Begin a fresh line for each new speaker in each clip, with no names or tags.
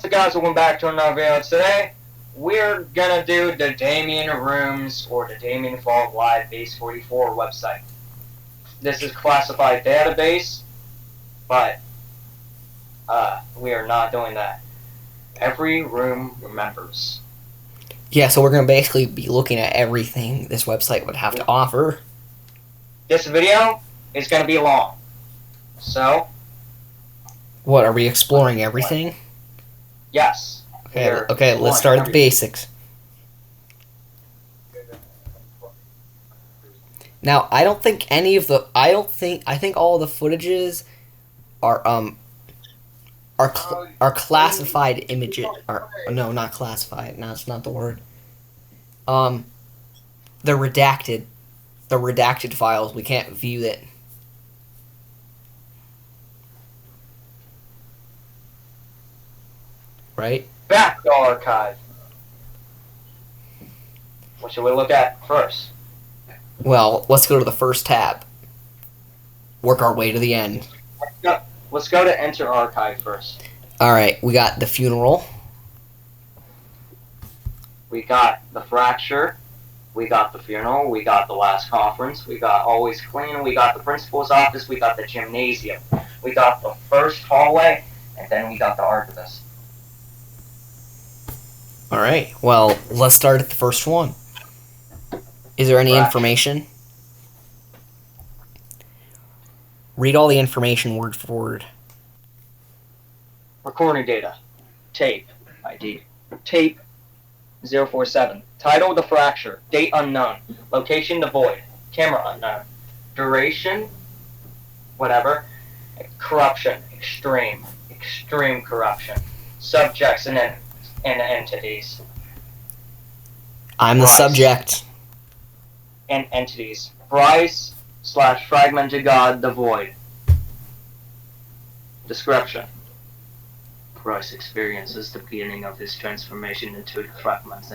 So guys, welcome back to another video. Today, we're gonna do the Daymien Rooms or the Daymien Vault Live Base 44 website. This is classified database, but we are not doing that. Every room remembers.
Yeah, so we're going to basically be looking at everything this website would have to offer.
This video is gonna be long. So,
What, are we exploring everything?
yes.
Okay, let's start at the basics. Now, I think all the footages are classified images. No, not classified. No, it's not the word. They're redacted. The redacted files. We can't view it. Right?
Back to archive. What should we look at first?
Well, let's go to the first tab. Work our way to the end.
Let's go to enter archive first.
Alright, we got the funeral.
We got the fracture. We got the funeral. We got the last conference. We got always clean. We got the principal's office. We got the gymnasium. We got the first hallway. And then we got the archivist.
Alright, well, let's start at the first one. Is there any information? Read all the information word for word.
Recording data. Tape. ID. Tape 047. Title the fracture. Date unknown. Location the void. Camera unknown. Duration. Whatever. Corruption. Extreme. Extreme corruption. Subjects and entities.
I'm the subject.
And entities. Bryce/fragmented God, the void. Description. Bryce experiences the beginning of his transformation into fragments.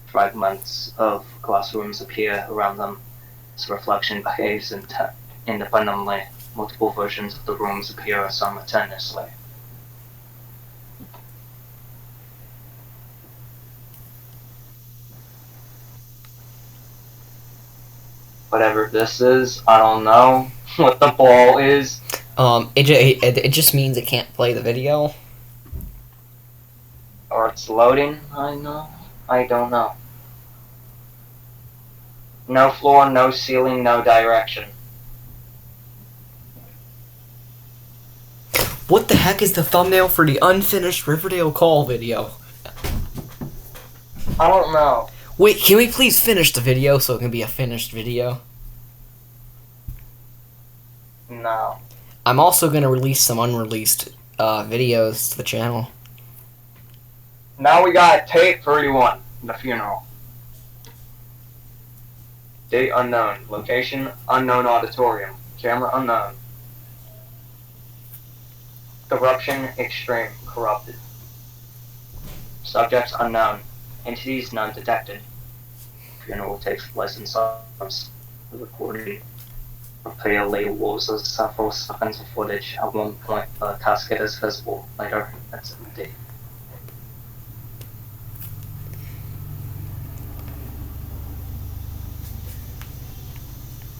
Fragments of classrooms appear around them. His reflection behaves independently. Multiple versions of the rooms appear simultaneously. Whatever this is, I don't know what the ball is.
It just means it can't play the video.
Or it's loading, I don't know. No floor, no ceiling, no direction.
What the heck is the thumbnail for the unfinished Riverdale Call video?
I don't know.
Wait, can we please finish the video so it can be a finished video?
No.
I'm also going to release some unreleased videos to the channel.
Now we got tape 31, the funeral. Date unknown. Location unknown auditorium. Camera unknown. Corruption extreme. Corrupted. Subjects unknown. Entities none detected. Funeral takes place in silence. The recording repeatedly loses several seconds of footage. At one point, the casket is visible. Later, it's empty.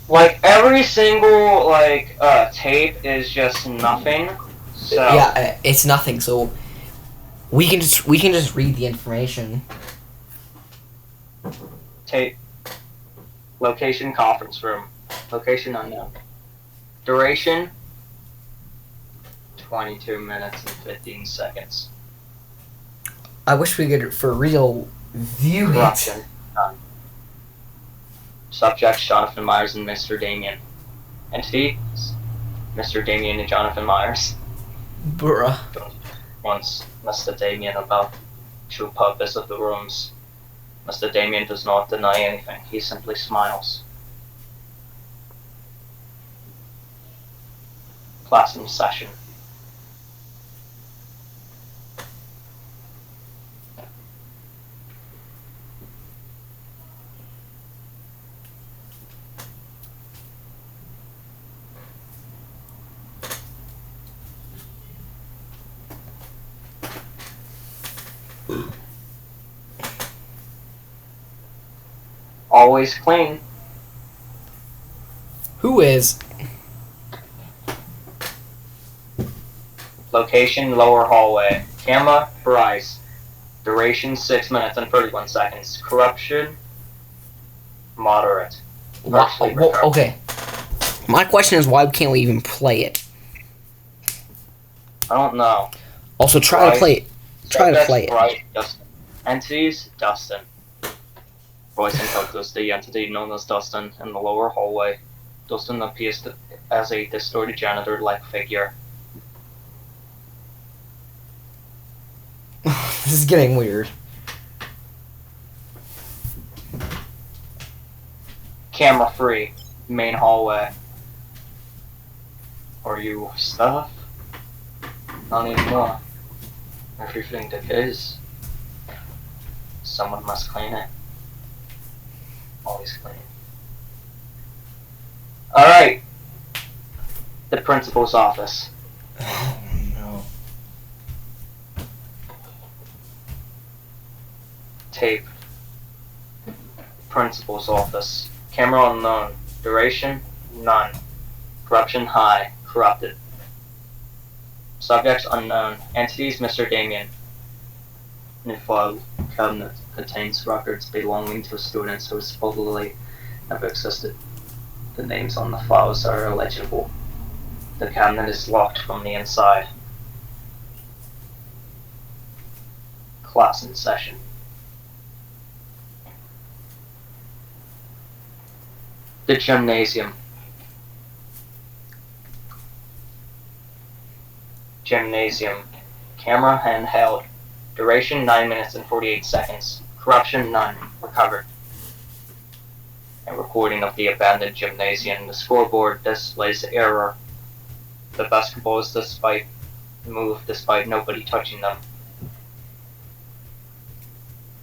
Like every single tape is just nothing. So
yeah, it's nothing. So we can just read the information.
Tape. Location conference room. Location unknown. Duration 22 minutes and 15 seconds.
I wish we could for real view
Corruption.
it.
None. Subjects Jonathan Myers and Mr. Daymien. Entities Mr. Daymien and Jonathan Myers.
Bruh.
Once Mr. Daymien about true purpose of the rooms. Mr. Daymien does not deny anything. He simply smiles. Classroom session. Always clean.
Who is?
Location, lower hallway. Camera, Bryce. Duration, 6 minutes and 31 seconds. Corruption, moderate. Partially recovered.
Okay. My question is, why can't we even play it?
I don't know.
Also, try to play it. Try to play it.
Bryce, Dustin. Entities, Dustin. Bryce encounters the entity known as Dustin in the lower hallway. Dustin appears as a distorted janitor-like figure.
This is getting weird.
Camera free. Main hallway. Are you stuff? Not anymore. Everything decays. Someone must clean it. Always clean. Alright. The principal's office.
Oh no.
Tape. Principal's office. Camera unknown. Duration, none. Corruption high. Corrupted. Subjects unknown. Entities Mr. Daymien. New file cabinet contains records belonging to students who supposedly never existed. The names on the files are illegible. The cabinet is locked from the inside. Class in session. The gymnasium. Gymnasium. Camera handheld. Duration 9 minutes and 48 seconds. Corruption none. Recovered. A recording of the abandoned gymnasium. The scoreboard displays error. The basketballs move despite nobody touching them.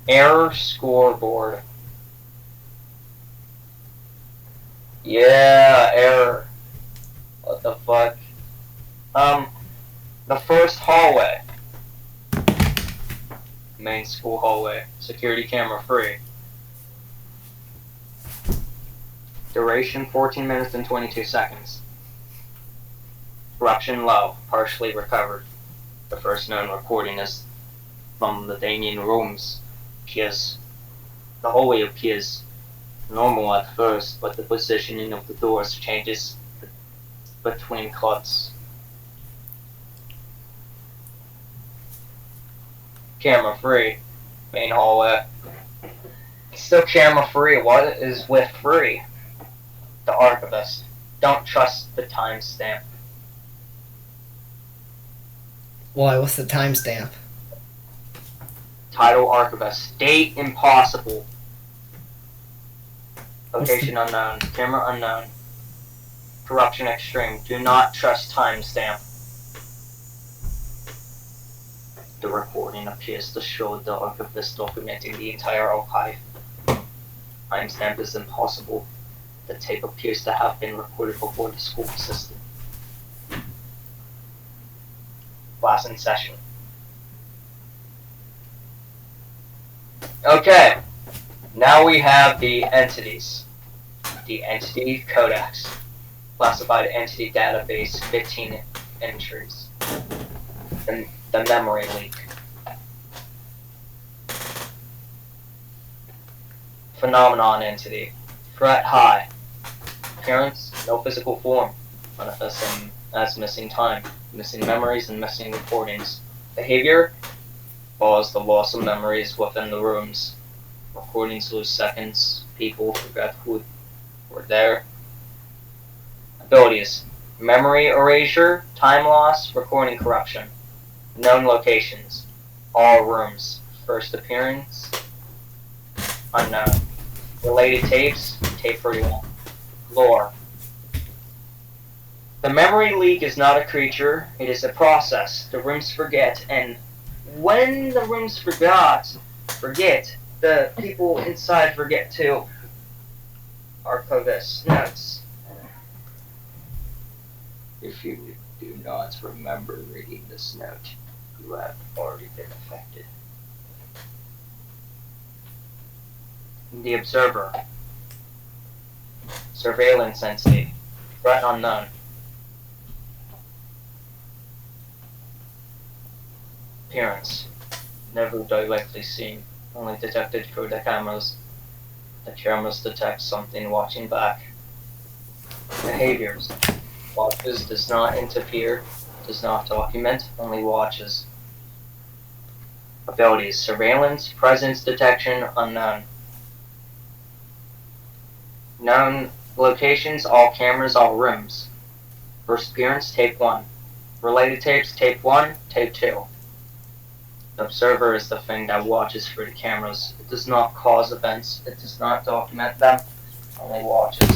Error scoreboard. Yeah, error. What the fuck? The first hallway. Main school hallway. Security camera free. Duration 14 minutes and 22 seconds. Corruption low, partially recovered. The first known recording is from the Daymien rooms. The hallway appears normal at first, but the positioning of the doors changes between cuts. Camera free. Main hallway. Still camera free. What is with free? The archivist. Don't trust the timestamp.
Why? What's the timestamp?
Title archivist. Date impossible. Location unknown. Camera unknown. Corruption extreme. Do not trust timestamp. The recording appears to show the archivist documenting the entire archive. Timestamp is impossible. The tape appears to have been recorded before the school system. Class in session. Okay, now we have the entities. The entity codex. Classified entity database, 15 entries. The memory leak. Phenomenon entity. Threat high. Appearance, no physical form. Manifesting as missing time, missing memories, and missing recordings. Behavior follows the loss of memories within the rooms. Recordings lose seconds. People forget who were there. Abilities. Memory erasure, time loss, recording corruption. Known locations. All rooms. First appearance. Unknown. Related tapes. Tape 31. Lore. The memory leak is not a creature, it is a process. The rooms forget, and when the rooms forget, the people inside forget too. Archivist notes. If you do not remember reading this note, you have already been affected. The observer. Surveillance entity. Threat unknown. Appearance. Never directly seen, only detected through the cameras. The cameras detect something watching back. Behaviors. Watches, does not interfere, does not document, only watches. Abilities. Surveillance, presence detection, unknown. Known locations, all cameras, all rooms. First appearance, tape 1. Related tapes, tape 1, tape 2. The observer is the thing that watches through the cameras. It does not cause events, it does not document them, only watches.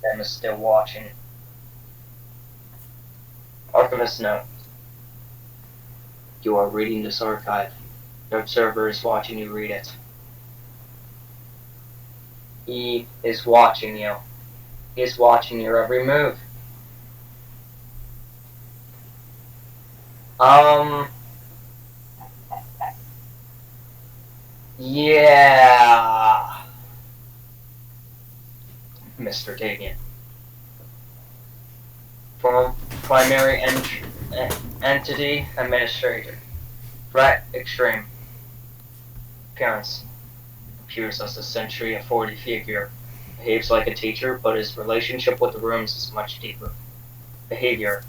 Them is still watching. Archivist note. You are reading this archive. The observer is watching you read it. He is watching you. He is watching your every move. Yeah. Mr. Daymien. Primary entity administrator. Threat extreme. Appearance. Appears as a century of 40 figure. Behaves like a teacher, but his relationship with the rooms is much deeper. Behavior.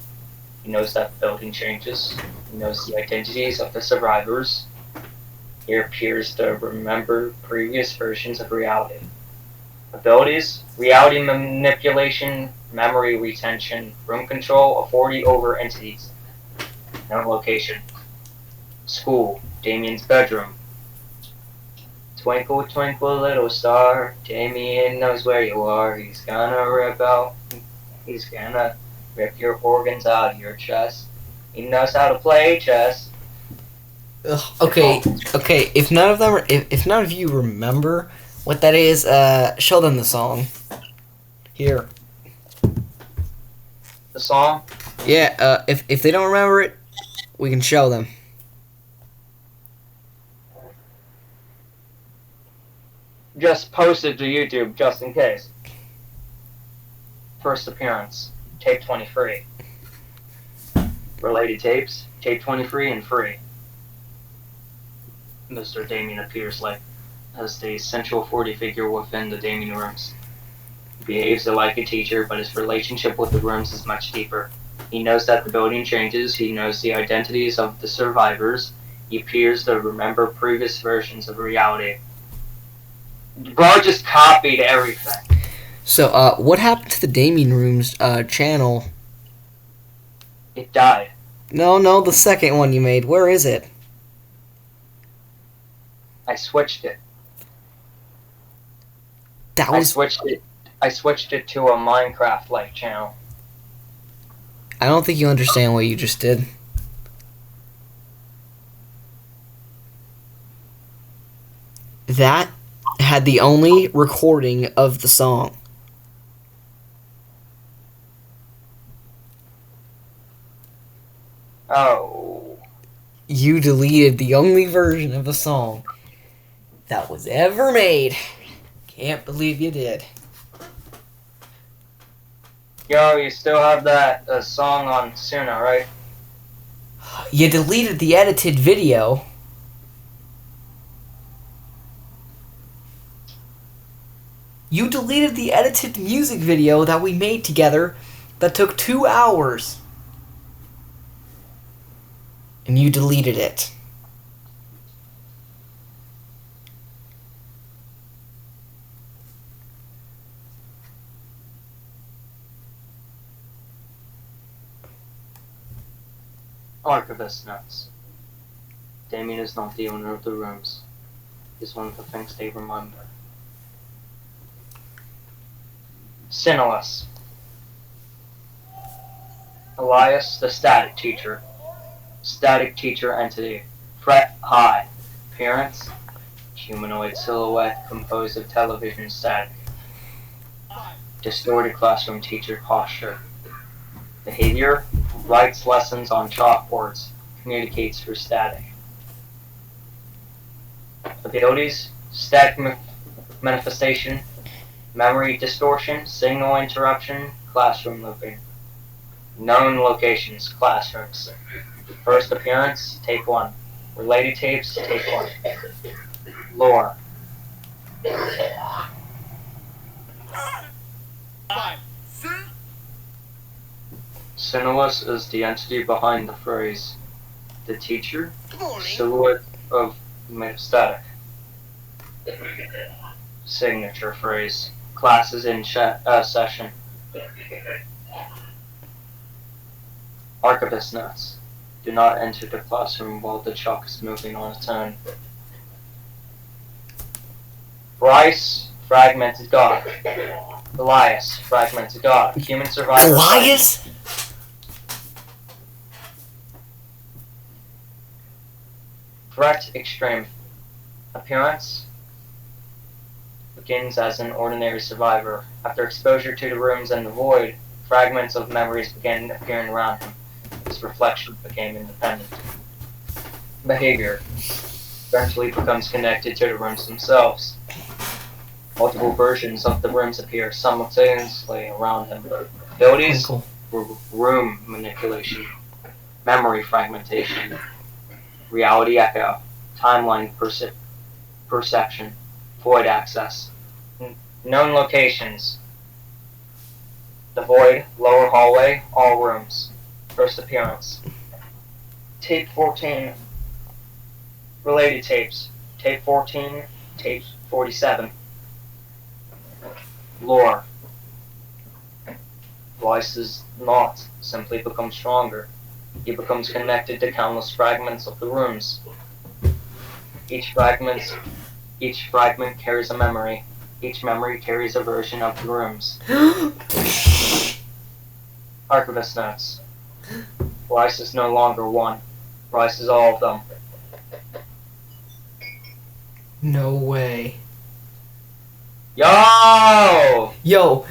He knows that the building changes. He knows the identities of the survivors. He appears to remember previous versions of reality. Abilities: reality manipulation, memory retention, room control, authority over entities. No location. School: Daymien's bedroom. Twinkle, twinkle, little star, Daymien knows where you are. He's gonna rip your organs out of your chest. He knows how to play chess.
Ugh, okay. If none of you remember what that is, show them the song. Here.
The song?
Yeah. If they don't remember it, we can show them.
Just post it to YouTube just in case. First appearance, tape 23. Related tapes, tape 23 and free. Mr. Daymien appears like as the central 40 figure within the Daymien rooms. He behaves like a teacher, but his relationship with the rooms is much deeper. He knows that the building changes, he knows the identities of the survivors, he appears to remember previous versions of reality. Bro just copied everything.
So, what happened to the Daymien Rooms channel?
It died.
No, the second one you made. Where is it?
I switched it.
I
switched it to a Minecraft-like channel.
I don't think you understand what you just did. That had the only recording of the song.
Oh.
You deleted the only version of the song that was ever made. Can't believe you did.
Yo, you still have that song on Suna, right?
You deleted the edited video. You deleted the edited music video that we made together that took 2 hours. And you deleted it.
Archivist notes. Daymien is not the owner of the rooms. It's one of the things they remember. Sinless. Elias, the static teacher. Static teacher entity. Threat high. Appearance: humanoid silhouette composed of television static. Distorted classroom teacher posture. Behavior: writes lessons on chalkboards. Communicates through static. Abilities: static Manifestation, memory distortion, signal interruption, classroom looping. Known locations, classrooms. First appearance, tape 1. Related tapes, tape 1. Lore. Synolus is the entity behind the phrase. The teacher, silhouette of metastatic. Signature phrase. Classes in session. Archivist notes. Do not enter the classroom while the chalk is moving on its own. Bryce, fragmented god. Elias, fragmented god. Human survivor.
Elias?
Threat extreme. Appearance begins as an ordinary survivor. After exposure to the rooms and the void, fragments of memories began appearing around him. His reflection became independent. Behavior eventually becomes connected to the rooms themselves. Multiple versions of the rooms appear simultaneously around him. Abilities:
Cool.
room manipulation, memory fragmentation, reality echo, timeline perception, void access. Known locations: the void, lower hallway, all rooms. First appearance. Tape 14. Related tapes. Tape 14, tape 47. Lore. Voice does not simply become stronger. He becomes connected to countless fragments of the rooms. Each fragment carries a memory. Each memory carries a version of the rooms. Archivist notes. Bryce is no longer one. Bryce is all of them.
No way.
Yo!
Yo,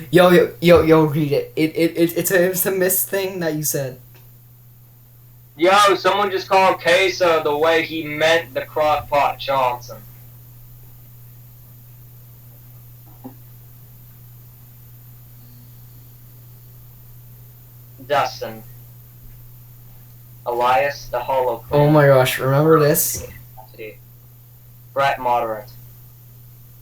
read it. It's a miss thing that you said.
Yo, someone just called Queso the way he meant the crockpot Johnson. Dustin. Elias the Hollow.
Oh my gosh, remember this?
Brett Moderate.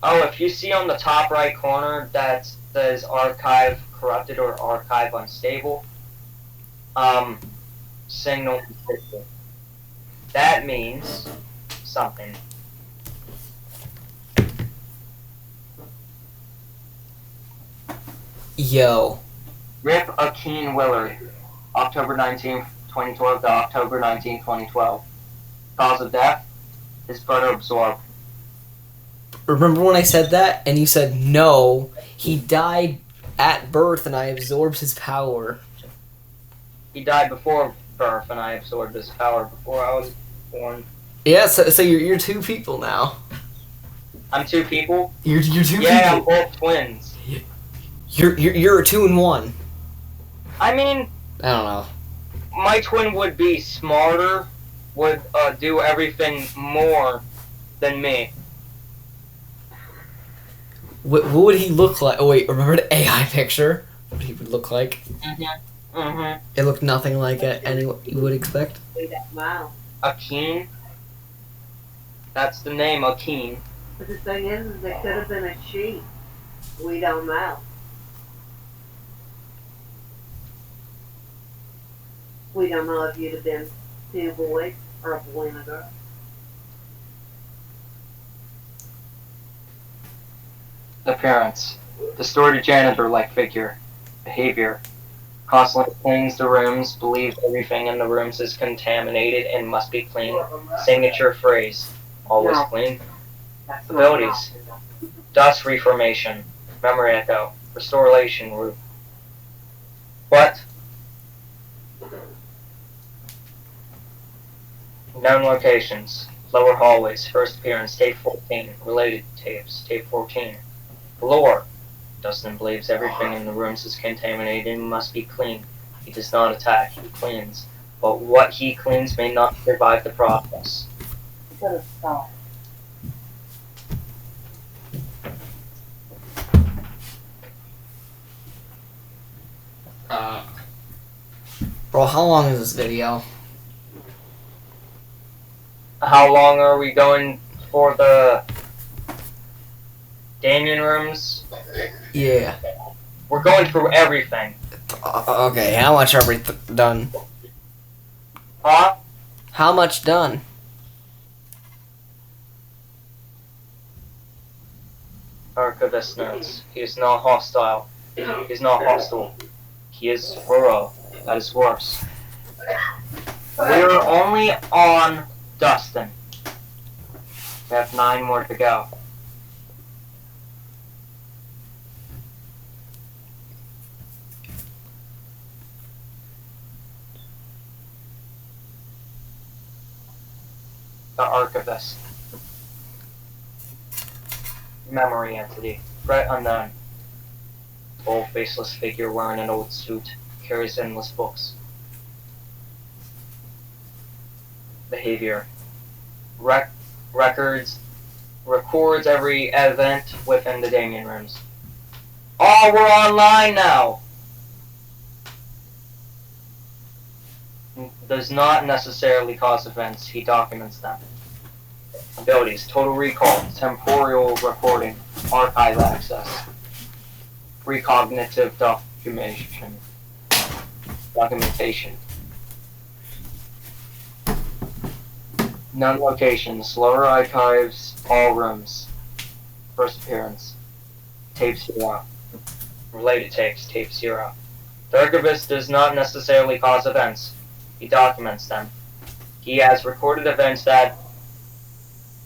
Oh, if you see on the top right corner that says archive corrupted or archive unstable, signal consistent. That means something.
Yo.
Rip Akeen Willard, October 19th, 2012 to October 19th, 2012. Cause of death is photoabsorbed.
Remember when I said that and you said no, he died at birth and I absorbed his power.
He died before birth and I absorbed his power before I was born.
Yeah, so you're two people now.
I'm two people?
You're two
Yeah,
people.
I'm both twins.
You're a 2 in 1.
I mean,
I don't know.
my twin would be smarter, would do everything more than me.
What would he look like? Oh wait, remember the AI picture? What he would look like? It looked nothing like anyone you would expect.
Wow.
Akeen? That's the name, Akeen.
But the thing is it could have been a sheep. We don't know. We don't know if you'd have been 2 boys or a boy and a girl.
Appearance. Distorted janitor-like figure. Behavior. Constantly cleans the rooms, believes everything in the rooms is contaminated and must be cleaned. Signature phrase. Always clean. Abilities. Dust reformation. Memory echo. Restoration root. What? Known locations. Lower hallways. First appearance. Tape 14. Related tapes. Tape 14. Lore. Dustin believes everything in the rooms is contaminated and must be cleaned. He does not attack, he cleans. But what he cleans may not survive the process.
Bro, how long is this video?
How long are we going for the Daymien rooms?
Yeah.
We're going through everything.
Okay, how much are we done?
Huh?
How much done?
Archivist notes. He is not hostile. He is not hostile. He is thorough. That is worse. We're only on Dustin. We have 9 more to go. The Archivist. Memory entity. Threat unknown. Tall, faceless figure wearing an old suit. Carries endless books. Behavior. Records. Records every event within the Daymien rooms. Oh, we're online now! Does not necessarily cause events. He documents them. Abilities. Total recall. Temporal recording. Archive access. Precognitive documentation. None locations. Slower archives. All rooms. First appearance. Tape 0. Related tapes. Tape 0. The archivist does not necessarily cause events. He documents them. He has recorded events that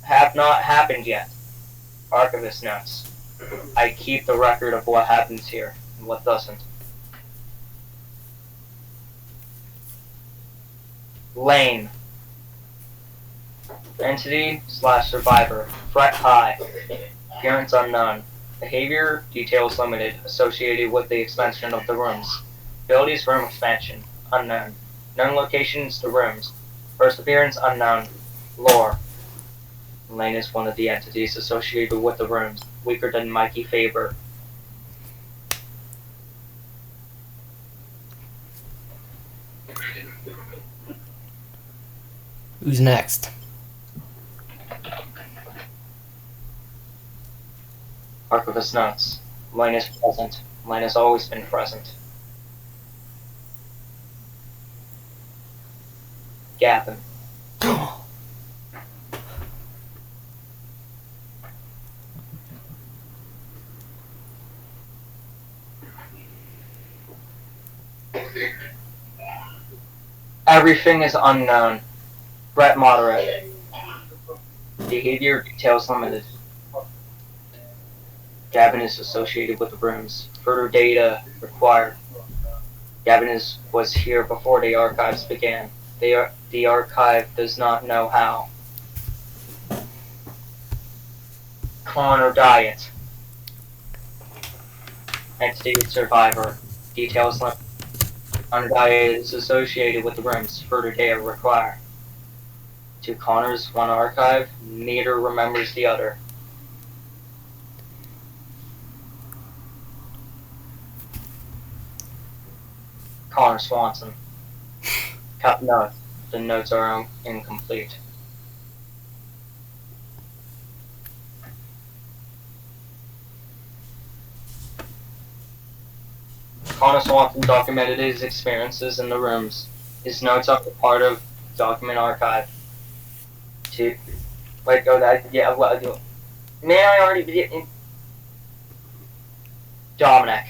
have not happened yet. Archivist notes. I keep the record of what happens here and what doesn't. Lane. Entity / survivor. Threat high. Appearance unknown. Behavior details limited, associated with the expansion of the rooms. Abilities room expansion. Unknown. Known locations to rooms. First appearance unknown. Lore. Lane is one of the entities associated with the rooms, weaker than Mikey Faber.
Who's next?
Archivist notes. Lane is present. Lane has always been present. Gavin. Everything is unknown. Threat moderate. Behavior details limited. Gavin is associated with the rooms. Further data required. Gavin was here before the archives began. The archive does not know how. Connor diet. Entity survivor. Details limited. Connor diet is associated with the rooms. Further data required. 2 Connors, 1 archive. Neither remembers the other. Connor Swanson. Cut notes. The notes are incomplete. Connor Swanson documented his experiences in the rooms. His notes are part of document archive. Wait, go that. Yeah, well, may I already be Dominic.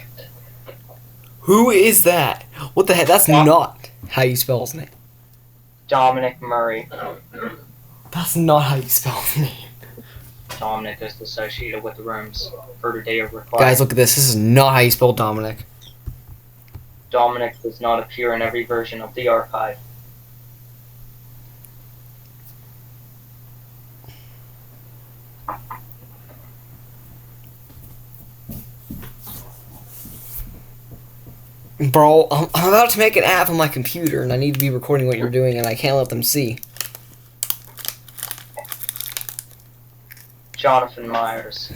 Who is that? What the heck? That's not how you spell his name.
Dominic Murray.
That's not how you spell his name.
Dominic is associated with the rooms. Further data required.
Guys, look at this. This is not how you spell Dominic.
Dominic does not appear in every version of the archive.
Bro, I'm about to make an app on my computer, and I need to be recording what you're doing, and I can't let them see.
Jonathan Myers.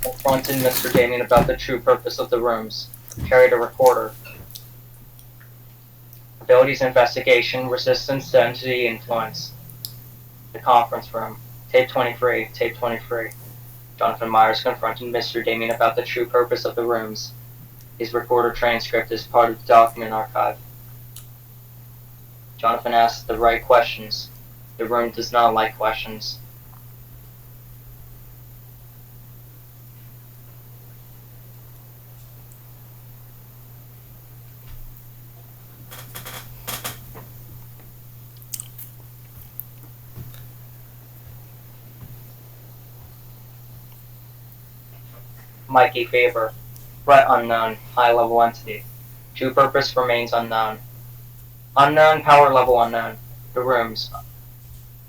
Confronted Mr. Daymien about the true purpose of the rooms. Carry the recorder. Abilities investigation, resistance to entity influence. The conference room. Tape 23, tape 23. Jonathan Myers confronted Mr. Daymien about the true purpose of the rooms. His recorder transcript is part of the document archive. Jonathan asked the right questions. The room does not like questions. Mikey Faber. Threat unknown. High-level entity. True purpose remains unknown. Unknown, power level unknown. The rooms.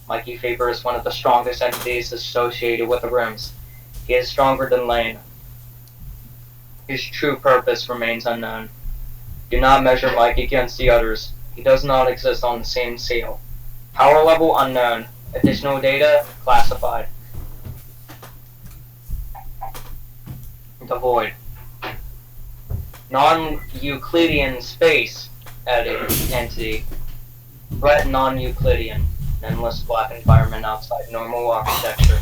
Mikey Faber is one of the strongest entities associated with the rooms. He is stronger than Lane. His true purpose remains unknown. Do not measure Mike against the others. He does not exist on the same scale. Power level unknown. Additional data classified. The void. Non-Euclidean space entity. Threat non-Euclidean. An endless black environment outside normal architecture.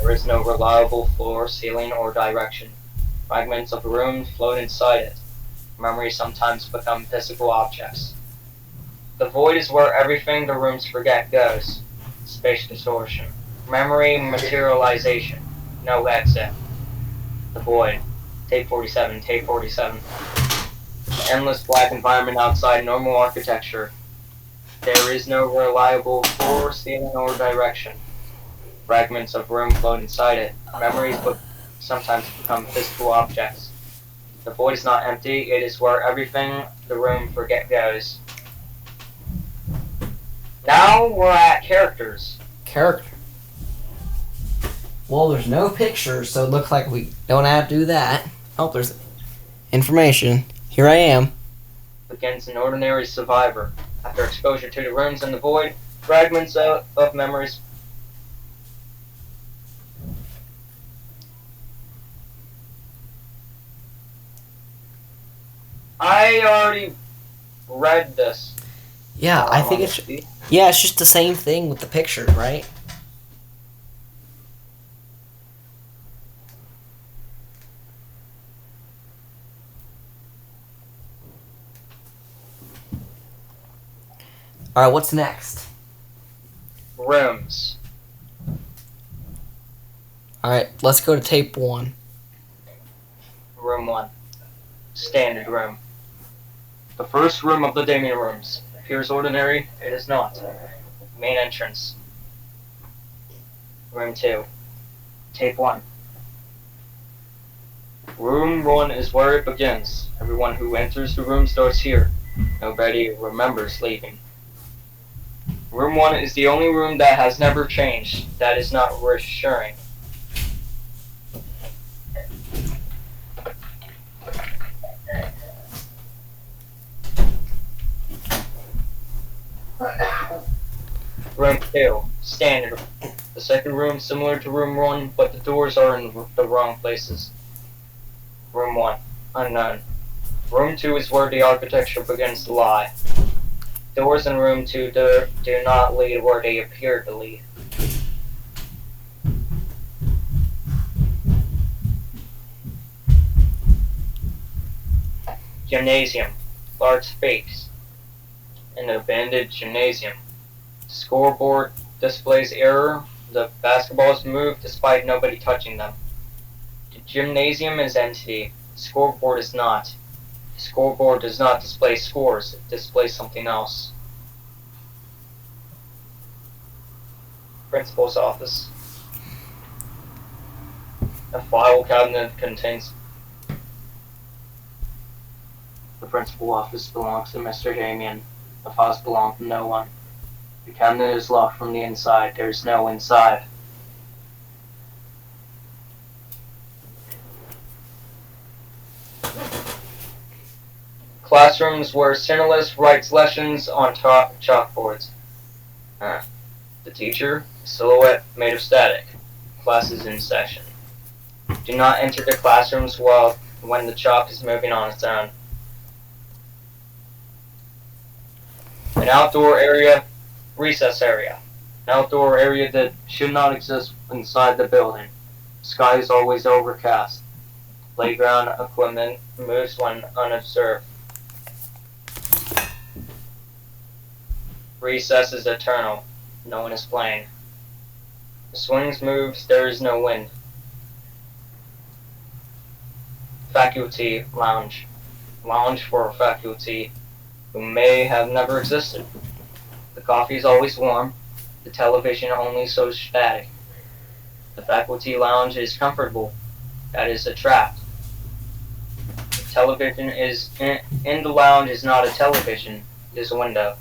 There is no reliable floor, ceiling, or direction. Fragments of room float inside it. Memories sometimes become physical objects. The void is where everything the rooms forget goes. Space distortion. Memory materialization. No exit. The void. Tape 47, tape 47. Endless black environment outside normal architecture. There is no reliable floor, ceiling, or direction. Fragments of room float inside it. Memories sometimes become physical objects. The void is not empty, it is where everything the room forget goes. Now we're at characters.
Character. Well, there's no pictures, so it looks like we don't have to do that. Oh, there's information. Here I am.
Begins an ordinary survivor. After exposure to the rooms in the void, fragments of memories. I already read this.
Yeah, I think it's... Yeah, it's just the same thing with the pictures, right? Alright, what's next?
Rooms.
Alright, let's go to tape 1.
Room 1. Standard room. The first room of the Daymien rooms. Appears ordinary, it is not. Main entrance. Room 2. Tape 1. Room 1 is where it begins. Everyone who enters the room starts here. Nobody remembers leaving. Room 1 is the only room that has never changed. That is not reassuring. Room 2. Standard. The second room similar to room 1, but the doors are in the wrong places. Room 1. Unknown. Room 2 is where the architecture begins to lie. Doors in room 2 do not lead where they appear to lead. Gymnasium. Large space. An abandoned gymnasium. Scoreboard displays error. The basketballs move despite nobody touching them. The gymnasium is empty. Scoreboard is not. The scoreboard does not display scores. It displays something else. Principal's office. A file cabinet contains... The principal office belongs to Mr. Daymien. The files belong to no one. The cabinet is locked from the inside. There is no inside. Classrooms where Sinilus writes lessons on chalkboards. The teacher, a silhouette made of static. Class is in session. Do not enter the classrooms while when the chalk is moving on its own. An outdoor area, recess area. An outdoor area that should not exist inside the building. Sky is always overcast. Playground equipment moves when unobserved. Recess is eternal. No one is playing. The swings moves, there is no wind. Faculty lounge. Lounge for faculty who may have never existed. The coffee is always warm. The television only so static. The faculty lounge is comfortable. That is a trap. The television is in the lounge is not a television. It is a window.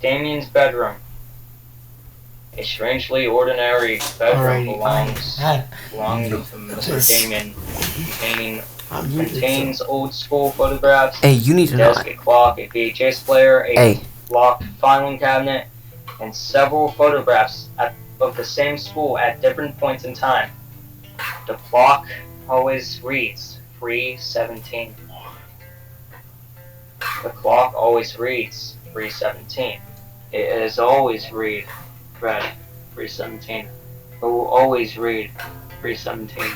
Daymien's bedroom. A strangely ordinary bedroom belongs to Mr. Daymien, contains old school photographs,
Hey, you need to know.
desk, a clock, a VHS player, a locked filing cabinet, and several photographs of the same school at different points in time. The clock always reads 3:17. The clock always reads 3:17. It has always read 3:17. It will always read 3:17.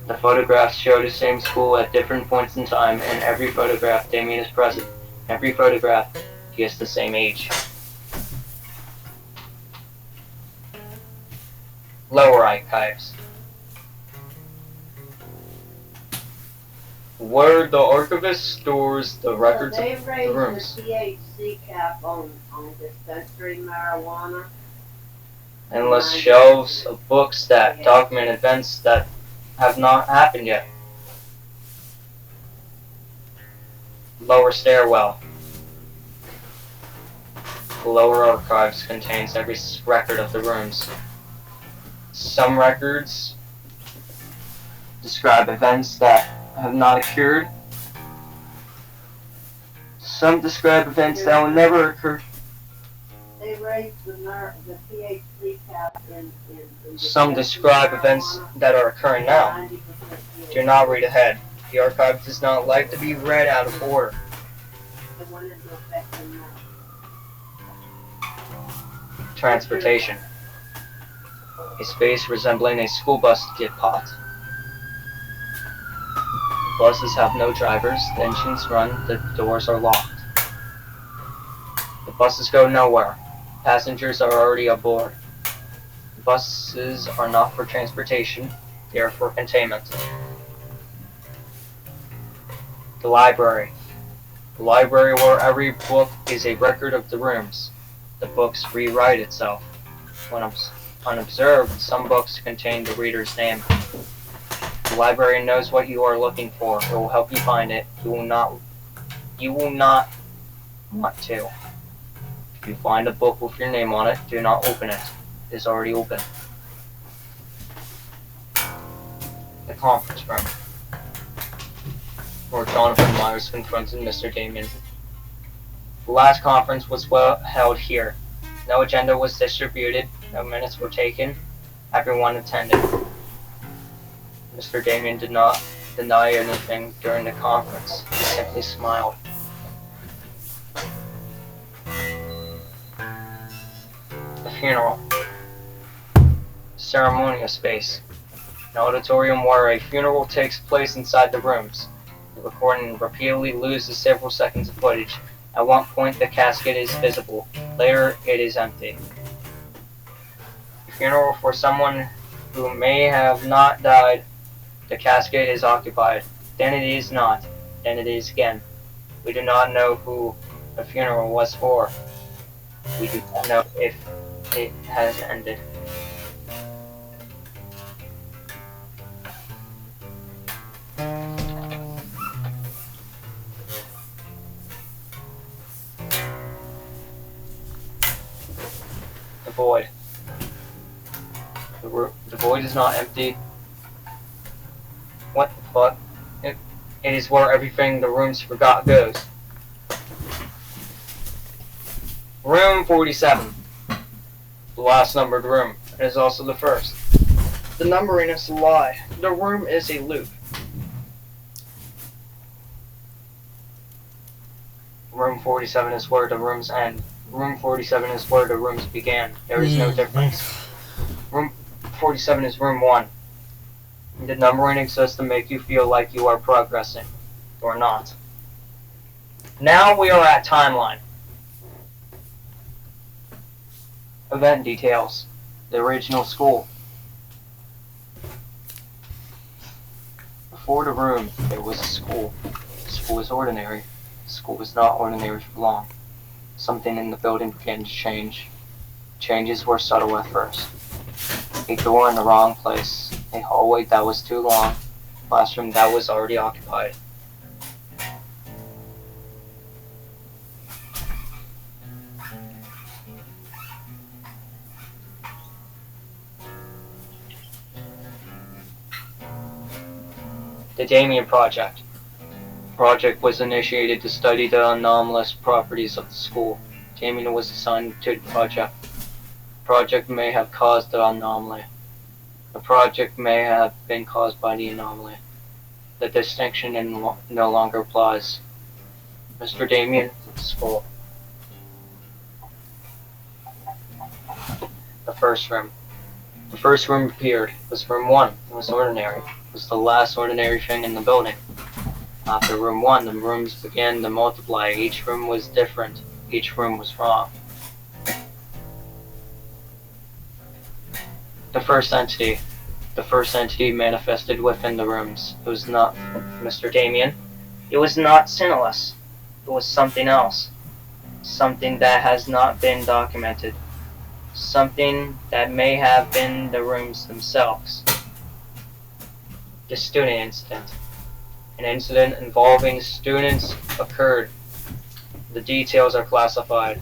The photographs show the same school at different points in time. In every photograph, Daymien is present. In every photograph, he is the same age. Lower archives. Where the archivist stores the records
They
of the
raised
rooms.
the THC cap on dispensary marijuana.
Endless shelves of books that document events that have not happened yet. Lower stairwell. The lower archives contains every record of the rooms. Some records describe events that have not occurred. Some describe events that will never occur.
They raised the THC cap in
Some describe events that are occurring now.
90%
Do not read ahead. The archive does not like to be read out of order.
It went into effect in March.
Transportation. A space resembling a school bus depot. Buses have no drivers, the engines run, the doors are locked. The buses go nowhere. Passengers are already aboard. The buses are not for transportation, they are for containment. The library. The library where every book is a record of the rooms. The books rewrite itself. When unobserved, some books contain the reader's name. The librarian knows what you are looking for. It will help you find it. You will not want to. If you find a book with your name on it, do not open it. It is already open. The conference room, where Jonathan Myers confronted Mr. Daymien. The last conference was held here. No agenda was distributed. No minutes were taken. Everyone attended. Mr. Daymien did not deny anything during the conference. He simply smiled. The funeral. Ceremonial space. An auditorium where a funeral takes place inside the rooms. The recording repeatedly loses several seconds of footage. At one point, the casket is visible. Later, it is empty. A funeral for someone who may have not died. The casket is occupied. Then it is not. Then it is again. We do not know who the funeral was for. We do not know if it has ended. The void. The void is not empty. What the fuck? It is where everything the rooms forgot goes. Room 47. The last numbered room. It is also the first. The numbering is a lie. The room is a loop. Room 47 is where the rooms end. Room 47 is where the rooms began. There is no difference. Room 47 is room 1. The numbering exists to make you feel like you are progressing. Or not. Now we are at timeline. Event details. The original school. Before the room, there was a school. The school was ordinary. The school was not ordinary for long. Something in the building began to change. Changes were subtle at first. A door in the wrong place. A hallway that was too long. A classroom that was already occupied. The Daymien Project. The project was initiated to study the anomalous properties of the school. Daymien was assigned to the project. The project may have caused the anomaly. The project may have been caused by the anomaly. The distinction no longer applies. Mr. Daymien, school. The first room. The first room appeared. It was room 1. It was ordinary. It was the last ordinary thing in the building. After room 1, the rooms began to multiply. Each room was different. Each room was wrong. The first entity. The first entity manifested within the rooms. It was not Mr. Daymien. It was not Sinless. It was something else. Something that has not been documented. Something that may have been the rooms themselves. The student incident. An incident involving students occurred. The details are classified.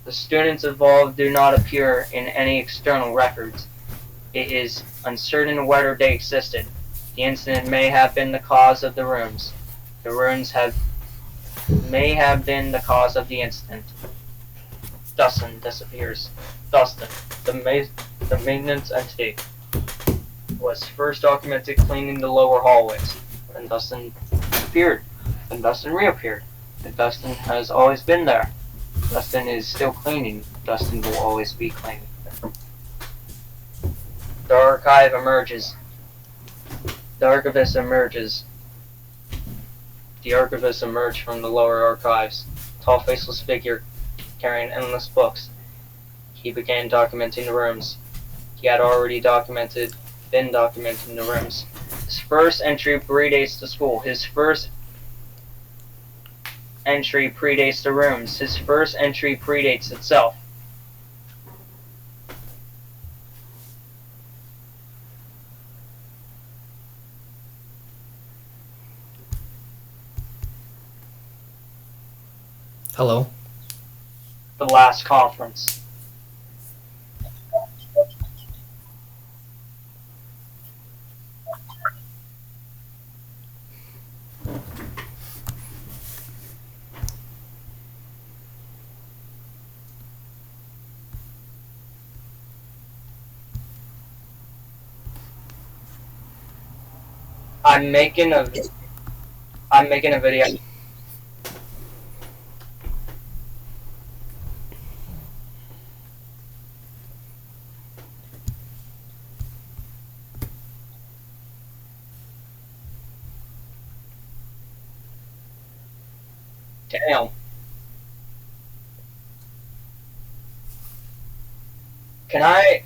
The students involved do not appear in any external records. It is uncertain whether they existed. The incident may have been the cause of the rooms. The rooms may have been the cause of the incident. Dustin disappears. Dustin, the maintenance entity, was first documented cleaning the lower hallways. Then Dustin disappeared. Then Dustin reappeared. And Dustin has always been there. Dustin is still cleaning. Dustin will always be cleaning. The archive emerges. The archivist emerges. The archivist emerged from the lower archives. Tall, faceless figure carrying endless books. He began documenting the rooms. He had already been documenting the rooms. His first entry predates the school. His first entry predates the rooms. His first entry predates itself.
Hello.
The last conference. I'm making a video. Damn. Can I?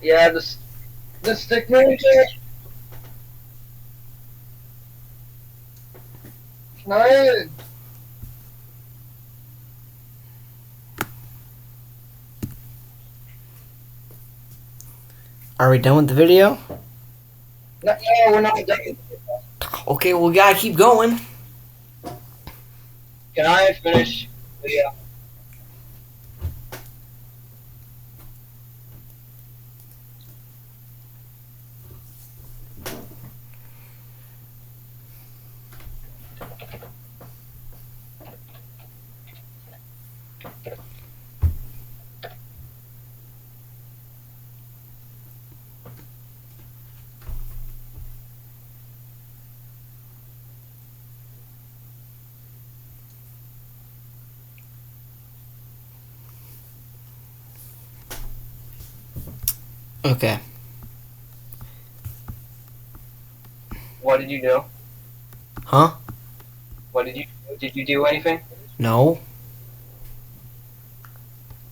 Yeah, the stick manager. Can I?
Are we done with the video?
No, we're not done.
Okay, well, we gotta keep going.
Can I finish? Yeah.
Okay.
What did you do?
Huh?
What did you do? Did you do anything?
No.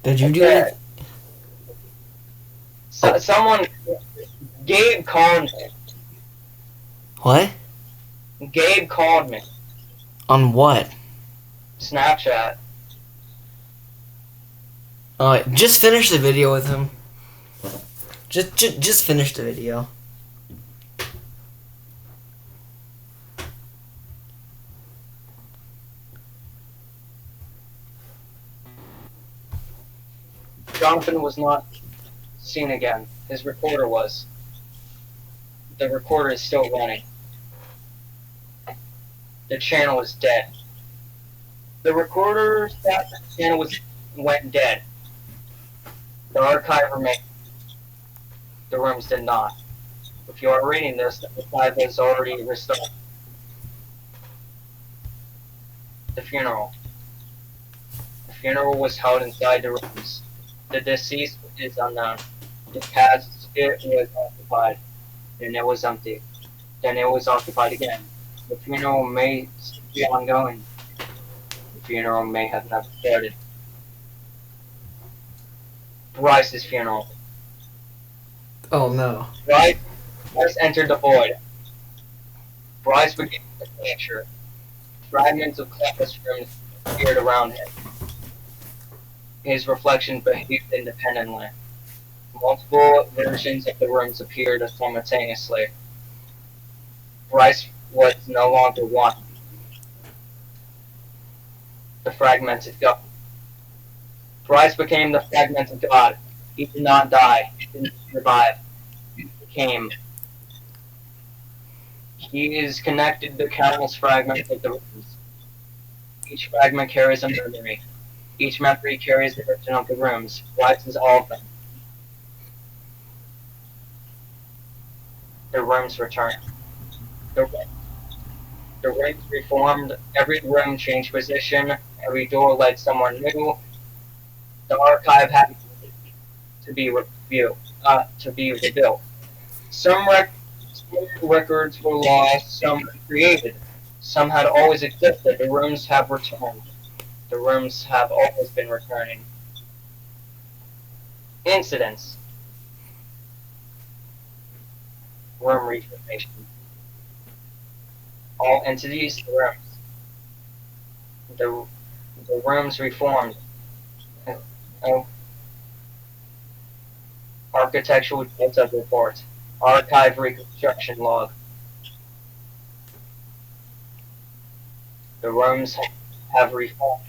Did you do
Okay.
anything?
Someone, Gabe called me.
What?
Gabe called me.
On what?
Snapchat.
Just finish the video with him. Just finish the video.
Jonathan was not seen again. His recorder was. The recorder is still running. The channel is dead. The recorder channel went dead. The archive remained. The rooms did not. If you are reading this, the archive is already restored. The funeral. The funeral was held inside the rooms. The deceased is unknown. The casket was occupied, and it was empty. Then it was occupied again. The funeral may be ongoing. The funeral may have never started. Bryce's funeral.
Oh no.
Bryce entered the void. Bryce began the picture. Fragments of classrooms appeared around him. His reflection behaved independently. Multiple versions of the rooms appeared simultaneously. Bryce was no longer one. The fragmented God. Bryce became the fragmented God. He did not die. He didn't survive. He became. He is connected to countless fragments of the rooms. Each fragment carries a memory. Each memory carries the origin of the rooms. Bryce is all of them. The rooms returned. The rooms reformed. Every room changed position. Every door led somewhere new. The archive had to be rebuilt. Some records were lost. Some were created. Some had always existed. The rooms have returned. The rooms have always been returning. Incidents. Room reformation. All entities, rooms. The rooms reformed. Oh. Architectural data report. Archive reconstruction log. The rooms have reformed.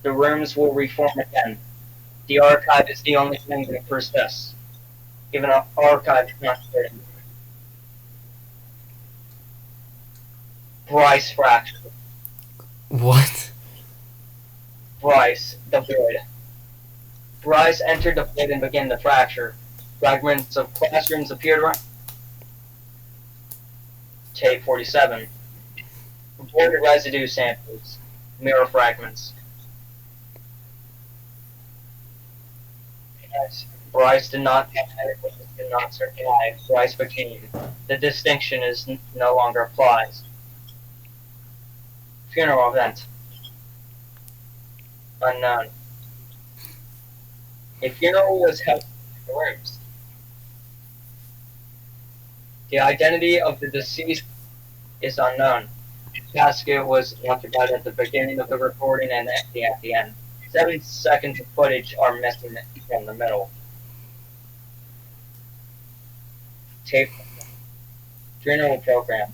The rooms will reform again. The archive is the only thing that persists. Even an archive is not certain. Bryce fracture.
What?
Bryce, the void. Bryce entered the void and began the fracture. Fragments of classrooms appeared around. Tape 47. Void residue samples. Mirror fragments. Yes, Bryce did not survive. Bryce became. The distinction is no longer applies. Funeral event. Unknown. A funeral was held in the rooms. The identity of the deceased is unknown. The casket was occupied at the beginning of the recording and empty at the end. 7 seconds of footage are missing from the middle. Tape. Funeral program.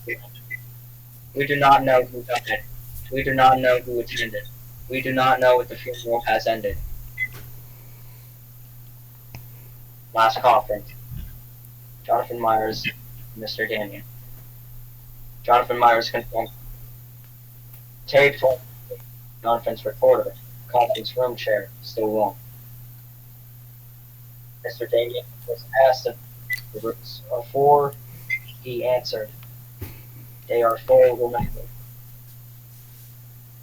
We do not know who died. We do not know who attended. We do not know if the funeral has ended. Last conference. Jonathan Myers, Mr. Daymien. Jonathan Myers confirmed. Tape for Jonathan's recorder. Conference room chair, still warm. Mr. Daymien was asked if the rooms are full. He answered, "They are full, remember."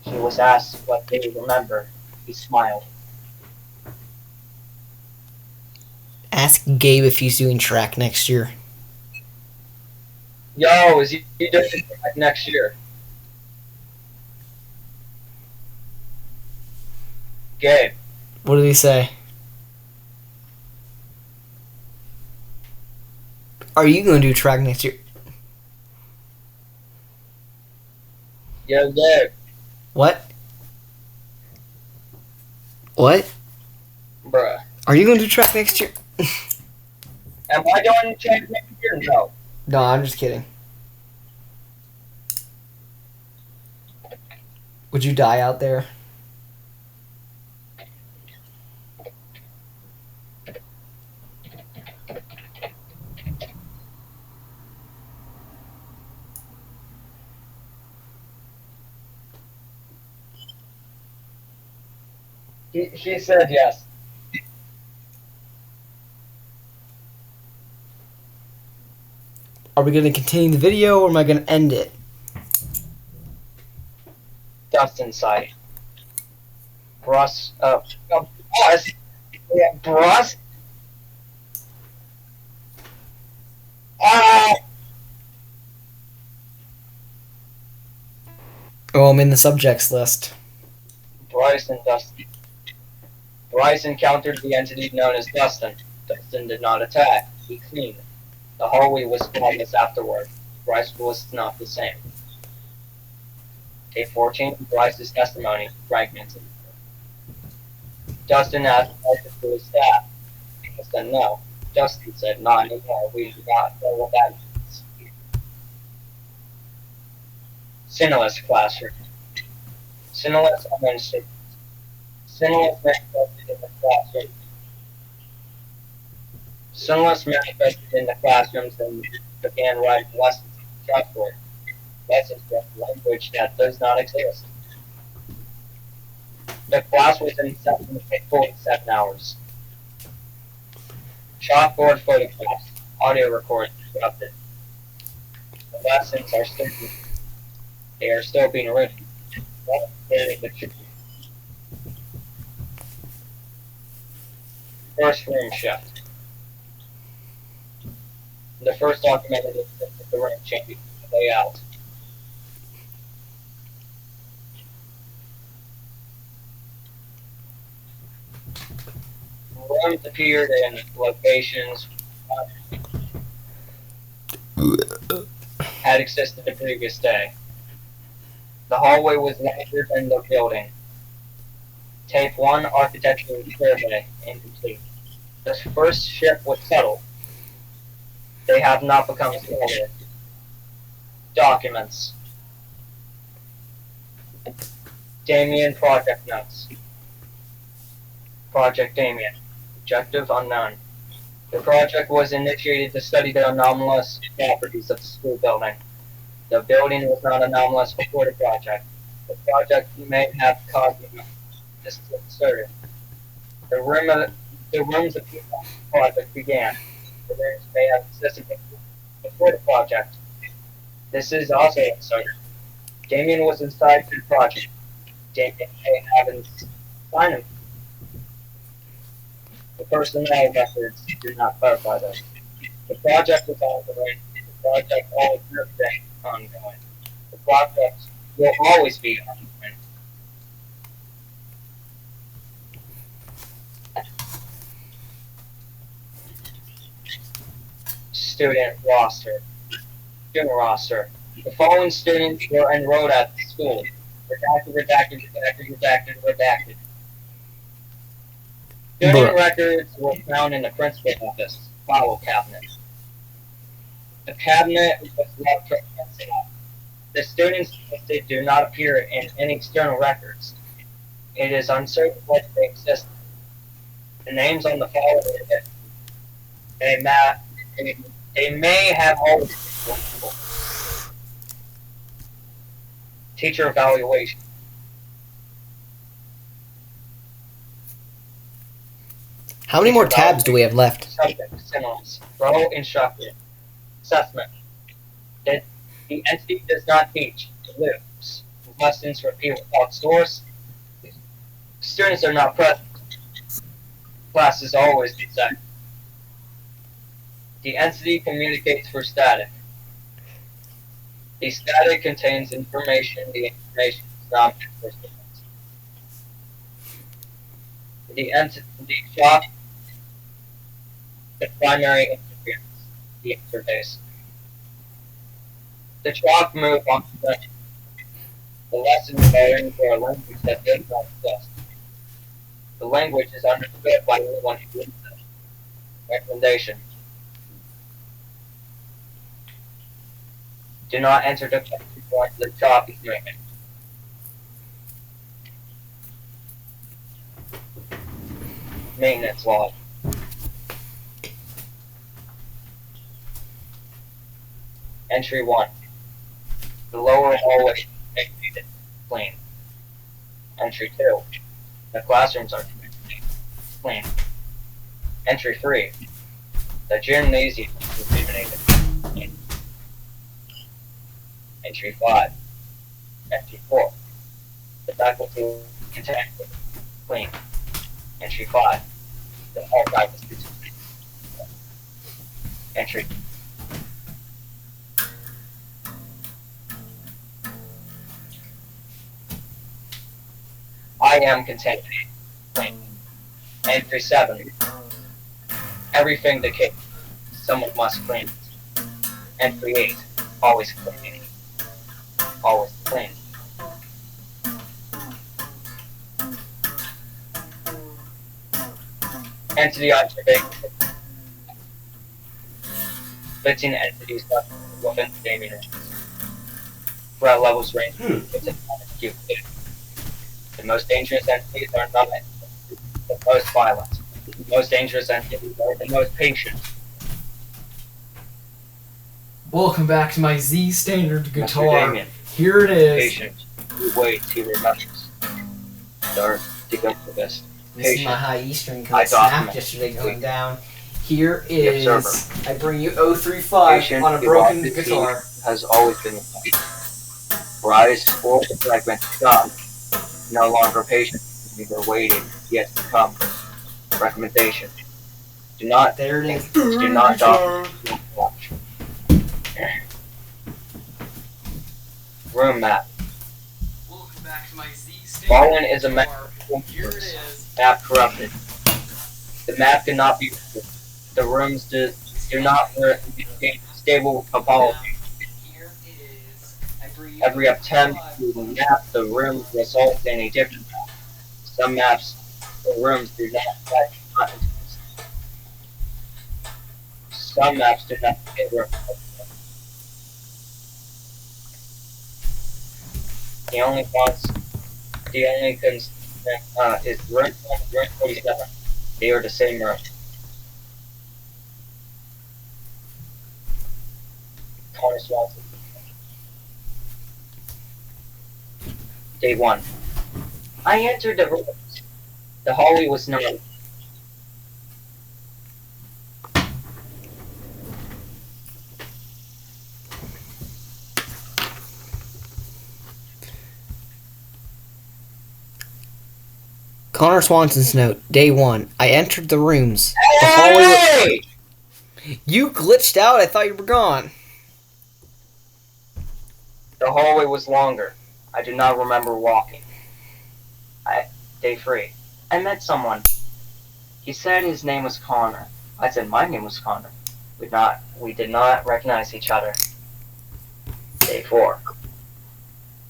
He was asked what they remember. He smiled.
Ask Gabe if he's doing track next year.
Yo, is he doing track next year? Gabe.
What did he say? Are you going to do track next year?
Yo, Gabe.
What? What?
Bruh.
Are you going to do track next year?
Am I doing track next year? No.
No, I'm just kidding. Would you die out there?
She said yes.
Are we going to continue the video or am I going to end it?
Dustin side. Bruss. Bruss. Yeah, Bruss. Ah!
Oh, I'm in the subjects list.
Bryce and Dustin. Bryce encountered the entity known as Dustin. Dustin did not attack. He cleaned. The hallway was spotless afterward. Bryce was not the same. Day 14, Bryce's testimony, fragmented. Dustin asked Bryce to his staff. Bryce said no. Dustin said, not anymore. We do not know what that means. Sinless classroom. Sinless administration. Sinless manifested in the classroom. Sinless manifested in the classrooms and began writing lessons in chalkboard. Lessons with language that does not exist. The class was in session for 47 hours. Chalkboard photographs, audio recordings interrupted. The lessons are still they are still being written. The truth. First room shift. The first documented instance of the room changing the layout. Rooms appeared in locations had existed the previous day. The hallway was larger than the building. Tape 1, architectural survey, incomplete. The first shift was settled. They have not become smaller. Documents. Daymien project notes. Project Daymien. Objective unknown. The project was initiated to study the anomalous properties of the school building. The building was not anomalous before the project. The project may have caused this is uncertain. The rooms of the project began. The rooms may have existed before the project. This is also uncertain. Daymien was inside the project. Daymien may have signed him. The personnel records do not clarify this. The project was ongoing. The project always has been ongoing. The project will always be ongoing. Student roster. Student roster. The following students were enrolled at the school. Redacted, redacted, redacted, redacted, redacted. Student records were found in the principal's office, file cabinet. The cabinet was left for itself. The students listed do not appear in any external records. It is uncertain whether they exist. The names on the file are hidden. They may have always been possible. Teacher evaluation.
How many more tabs do we have left?
Subject, symbols, role, instructor, assessment. The entity does not teach, it lives. questions repeat without source. Students are not present. Class is always decided. The entity communicates through static. The static contains information. The information is not meant for the shock, the primary interference, the interface. The chalk move on convention. The lesson is learning for a language that does not exist. The language is understood by anyone who uses it. Recommendation. Do not enter the question once the chalk is moving. Maintenance log. Entry 1. The lower hallway is clean. Entry 2. The classrooms are clean. Entry 3. The gymnasium is illuminated. Entry 5. Entry 4. The faculty contact clean. Entry 5. The hall faculty is clean. Entry. I am contaminated. Clean. Entry 7. Everything decayed. Someone must clean it. Entry 8. Always clean. Always clean. Entity observation. 15 entities left within the Daymien rooms. Threat levels range from 15 to the most dangerous entities are not the most violent. The most dangerous entities are the most patient.
Welcome back to my Z standard guitar.
Daymien.
Here it is.
Patient. He waits, he remembers. Dark, defensivist.
This is my high E string because
I
it snapped
document.
yesterday going down. Here
The
is
observer.
I bring you 035
Patient,
on a
he
broken
walks his
guitar.
feet, has always been the rise for the fragment stop. No longer patient, neither waiting, yet to come. Recommendation. Do not
There it is.
do not watch. Room map.
Welcome back to my Z standard
Fallen is a map.
Here it is.
Map corrupted. The map cannot be. The rooms do not retain stable topology.
Here it is. I bring you
Every attempt to map the room results in a different map. Some maps for rooms do not exist. Some maps do not fit rooms. The only constant is room 47. They are the same room. Connor Swanson. Day 1. I entered the room. The hallway was known.
Connor Swanson's note, Day 1. I entered the rooms. The hallway
Hey!
You glitched out. I thought you were gone.
The hallway was longer. I do not remember walking. Day 3. I met someone. He said his name was Connor. I said my name was Connor. We did not recognize each other. Day 4.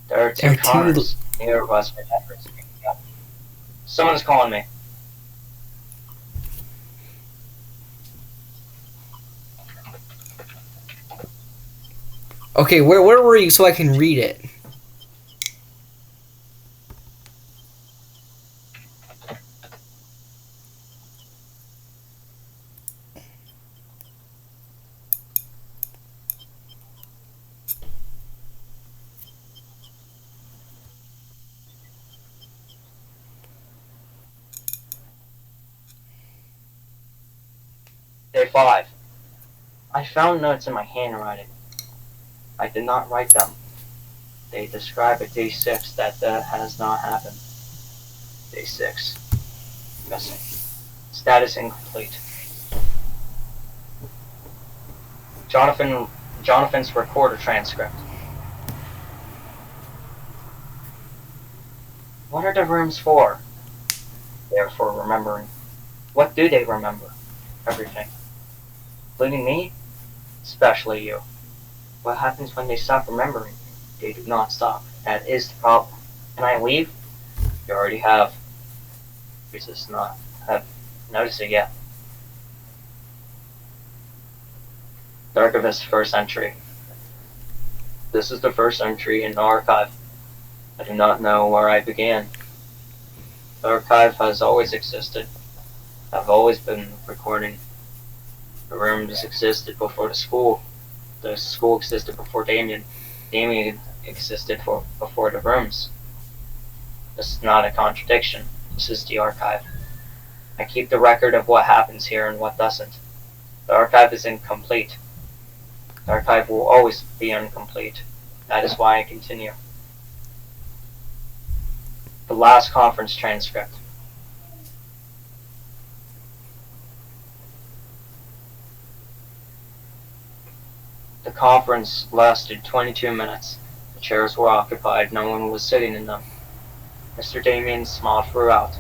There are two Connors. Neither of us remember speaking up. Someone is calling me.
Okay, where were you so I can read it?
Day 5. I found notes in my handwriting. I did not write them. They describe at day 6 that has not happened. Day 6. Missing. Status incomplete. Jonathan's recorder transcript. What are the rooms for? They are for remembering. What do they remember? Everything. Including me? Especially you. What happens when they stop remembering? They do not stop. That is the problem. Can I leave? You already have. You just not have noticed it yet. The archivist's first entry. This is the first entry in the archive. I do not know where I began. The archive has always existed. I've always been recording. The rooms existed before the school. The school existed before Daymien. Daymien existed before the rooms. This is not a contradiction. This is the archive. I keep the record of what happens here and what doesn't. The archive is incomplete. The archive will always be incomplete. That is why I continue. The last conference transcript. The conference lasted 22 minutes. The chairs were occupied. No one was sitting in them. Mr. Daymien smiled throughout.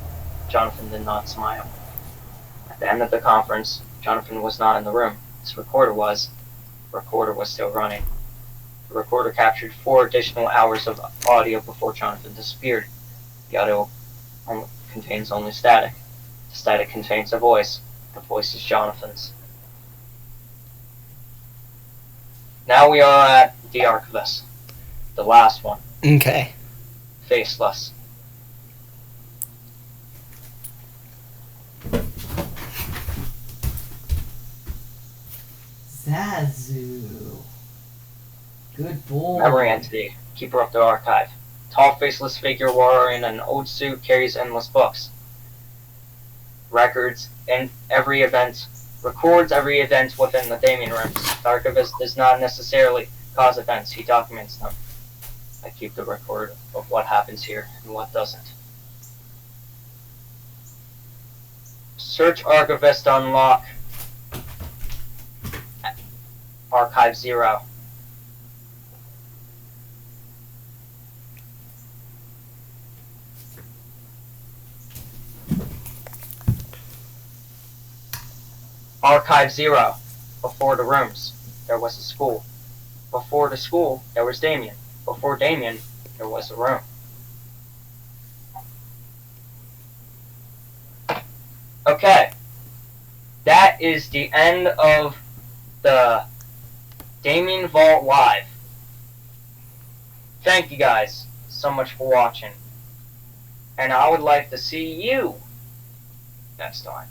Jonathan did not smile. At the end of the conference, Jonathan was not in the room. His recorder was. The recorder was still running. The recorder captured 4 additional hours of audio before Jonathan disappeared. The audio contains only static. The static contains a voice. The voice is Jonathan's. Now we are at the archivist. The last one.
Okay.
Faceless.
Zazu. Good boy.
Memory entity. Keeper of the archive. Tall, faceless figure wearing an old suit carries endless books. Records in every event. Records every event within the Daymien rooms. The archivist does not necessarily cause events. He documents them. I keep the record of what happens here and what doesn't. Search archivist unlock. Archive 0. Archive 0. Before the rooms, there was a school. Before the school, there was Daymien. Before Daymien, there was a room. Okay. That is the end of the Daymien Vault Live. Thank you guys so much for watching. And I would like to see you next time.